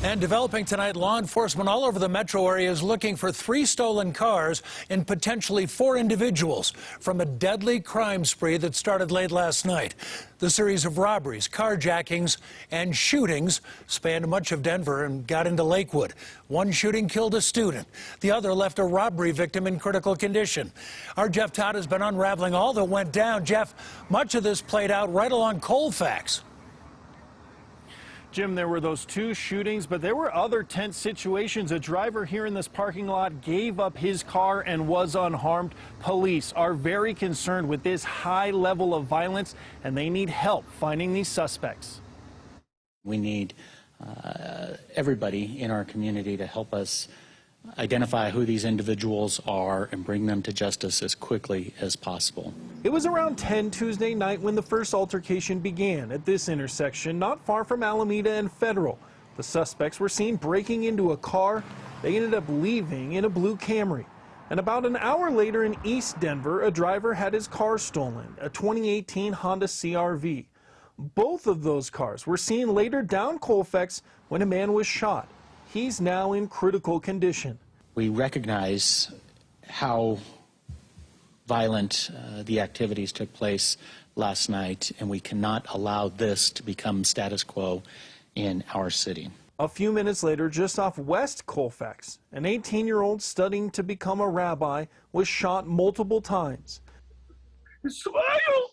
And developing tonight, law enforcement all over the metro area is looking for 3 stolen cars and potentially 4 individuals from a deadly crime spree that started late last night. The series of robberies, carjackings, and shootings spanned much of Denver and got into Lakewood. One shooting killed a student. The other left a robbery victim in critical condition. Our Jeff Todd has been unraveling all that went down. Jeff, much of this played out right along Colfax. Jim, there were those 2 shootings, but there were other tense situations. A driver here in this parking lot gave up his car and was unharmed. Police are very concerned with this high level of violence, and they need help finding these suspects. We need everybody in our community to help us identify who these individuals are and bring them to justice as quickly as possible. It was around 10 Tuesday night when the first altercation began at this intersection not far from Alameda and Federal. The suspects were seen breaking into a car. They ended up leaving in a blue Camry. And about an hour later in East Denver, a driver had his car stolen, a 2018 Honda CR-V. Both of those cars were seen later down Colfax when a man was shot. He's now in critical condition. We recognize how violent the activities took place last night, and we cannot allow this to become status quo in our city. A few minutes later, just off West Colfax, an 18-year-old studying to become a rabbi was shot multiple times. His smile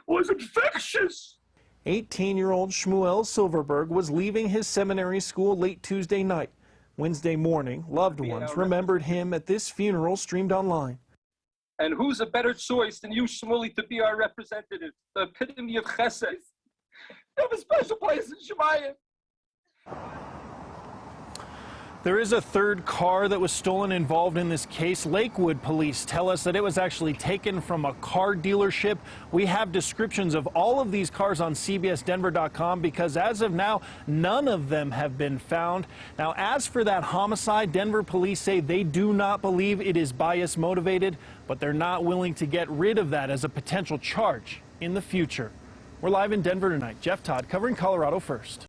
was infectious. 18-year-old Shmuel Silverberg was leaving his seminary school late Tuesday night. Wednesday morning, loved ones remembered him at this funeral streamed online. And who's a better choice than you, Shmuley, to be our representative, the epitome of chesed? You have a special place in Shemayim. There is a third car that was stolen involved in this case. Lakewood police tell us that it was actually taken from a car dealership. We have descriptions of all of these cars on CBSDenver.com because as of now, none of them have been found. Now, as for that homicide, Denver police say they do not believe it is bias motivated, but they're not willing to get rid of that as a potential charge in the future. We're live in Denver tonight. Jeff Todd covering Colorado First.